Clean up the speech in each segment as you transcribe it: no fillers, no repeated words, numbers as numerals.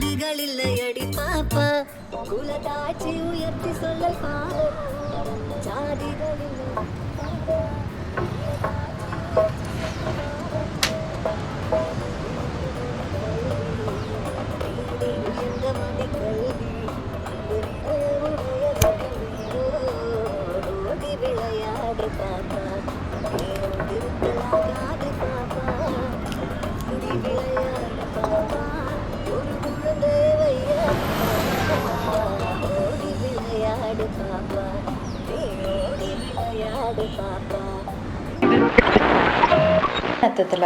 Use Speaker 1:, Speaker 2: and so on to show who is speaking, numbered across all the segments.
Speaker 1: சாதிகள் இல்லையடி பாப்பா குலதாட்சி உயர்த்தி சொல்ல பாரு சாதிகள் இல்லை விளையாடு பாப்பா திருத்தலாகாது பாப்பா விளையாடு பாப்பா ஒரு குழந்தை ஓடி விளையாடு பாப்பா ஓடி விளையாடு பாப்பா.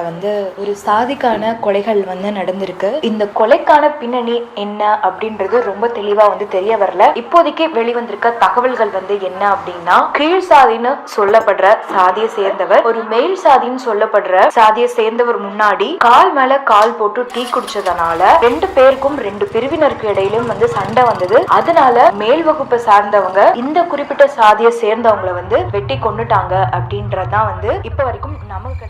Speaker 2: வந்து ஒரு சாதிக்கான கொலைகள் வந்து நடந்திருக்கு. இந்த கொலைக்கான பின்னணி என்ன அப்படின்றது ரொம்ப தெளிவா வந்து தெரிய வரல. இப்போதைக்கு வெளிவந்திருக்க தகவல்கள் வந்து என்ன அப்படின்னா, கீழ் சாதின்னு சொல்லப்படுற சாதியை சேர்ந்தவர் ஒரு மேல் சாதின்னு சொல்லப்படுற சாதியை சேர்ந்தவர் முன்னாடி கால் மேல கால் போட்டு டீ குடிச்சதனால 2 பேருக்கும் 2 பிரிவினருக்கு இடையிலும் வந்து சண்டை வந்தது. அதனால மேல் வகுப்பை சார்ந்தவங்க இந்த குறிப்பிட்ட சாதியை சேர்ந்தவங்களை வந்து வெட்டி கொண்டுட்டாங்க அப்படின்றதான் வந்து இப்ப வரைக்கும் நமக்கு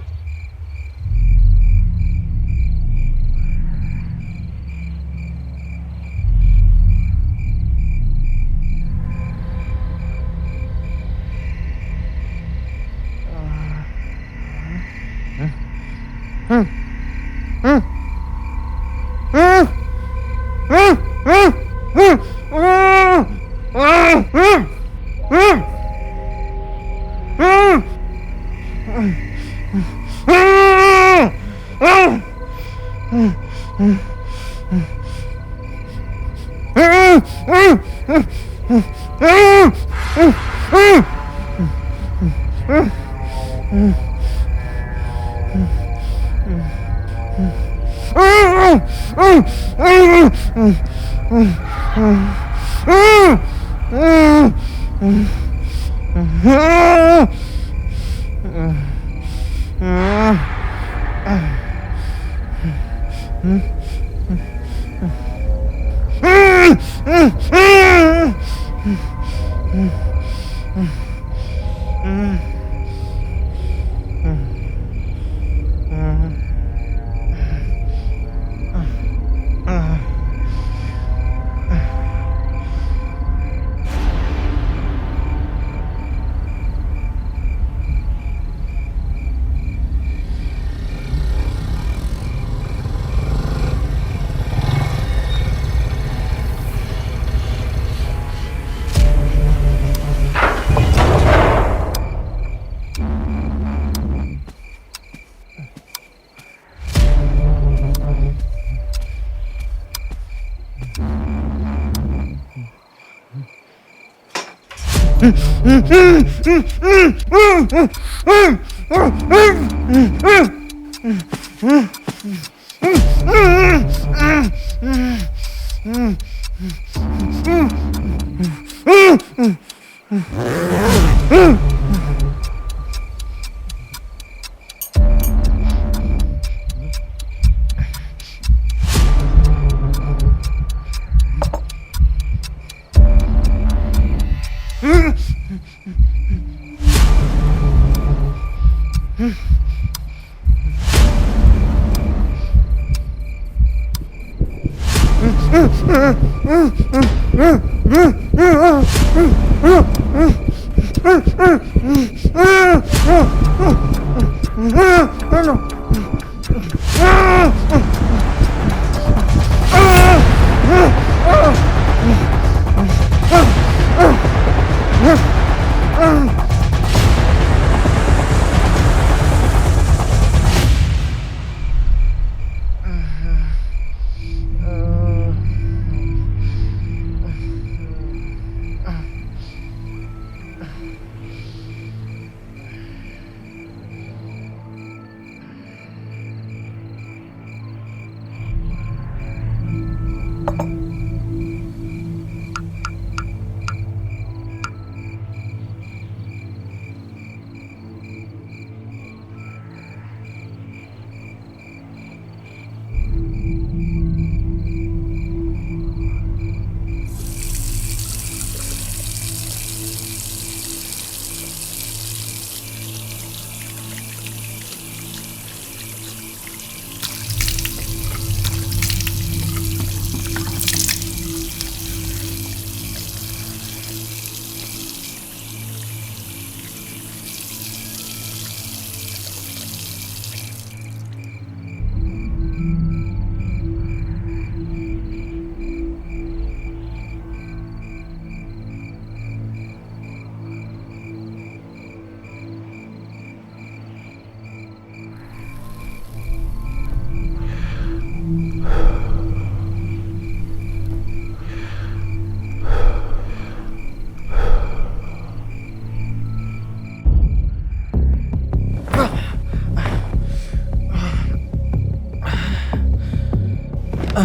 Speaker 3: என்ன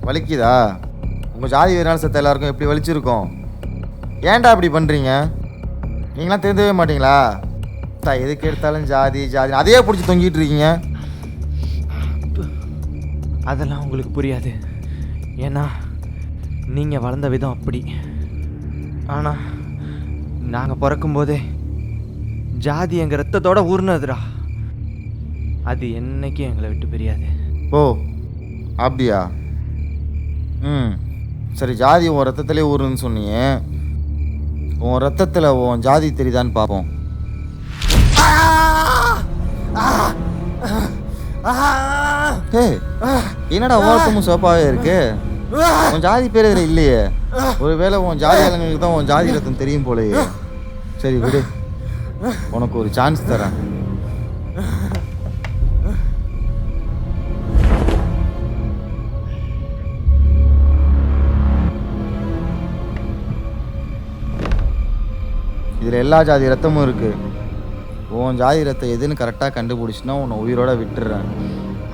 Speaker 3: வலிக்குதா? உங்கள் ஜாதி வேறாலும் செத்த எல்லாருக்கும் எப்படி வலிச்சிருக்கும்? ஏன்டா அப்படி பண்ணுறீங்க? நீங்களாம் தெரிஞ்சவே மாட்டீங்களா? எதுக்கு எடுத்தாலும் ஜாதி ஜாதி அதையே பிடிச்சி தொங்கிட்டு இருக்கீங்க.
Speaker 4: அதெல்லாம் உங்களுக்கு புரியாது. ஏன்னா நீங்கள் வளர்ந்த விதம் அப்படி. ஆனால் நாங்கள் பிறக்கும்போதே ஜாதி எங்கள் ரத்தத்தோட ஊர்னதுடா. அது என்னைக்கும் எங்களை விட்டு பிரியாது.
Speaker 3: ஓ அப்படியா? சரி, ஜாதி உன் ரத்தத்திலே ஊருன்னு சொன்னியே, உன் ரத்தத்தில் உன் ஜாதி தெரியுதான்னு பார்ப்போம். என்னடா ஓரத்தமும் சோப்பாவே இருக்கு? உன் ஜாதி பேர் இதில் இல்லையே. ஒருவேளை உன் ஜாதி ஆளுங்களுக்கு தான் உன் ஜாதி ரத்தம் தெரியும் போலயே. சரி விடு, உனக்கு ஒரு சான்ஸ் தரேன். இதில் எல்லா ஜாதி ரத்தமும் இருக்குது. உன் ஜாதி ரத்தம் எதுன்னு கரெக்டாக கண்டுபிடிச்சின்னா உன்னை உயிரோட விட்டுடுறேன்.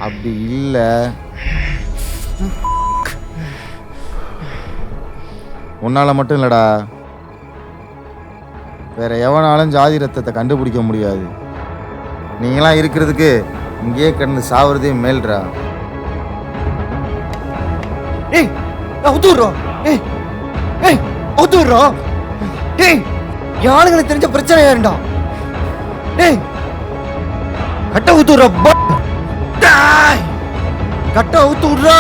Speaker 3: அப்படி இல்லை, உன்னால் மட்டும் இல்லைடா, வேற எவனாலும் ஜாதி ரத்தத்தை கண்டுபிடிக்க முடியாது. நீங்களாம் இருக்கிறதுக்கு இங்கேயே கிடந்து சாவுறதே மேல்றா.
Speaker 4: ஏய் அவுத்துறோம். ஏய் ஏய் அவுத்துறோம். ஏய் யாருங்களுக்கு தெரிஞ்ச பிரச்சனை ஏண்டா? ஏய் கட்ட ஊத்துறா. கட்ட ஊத்துறா.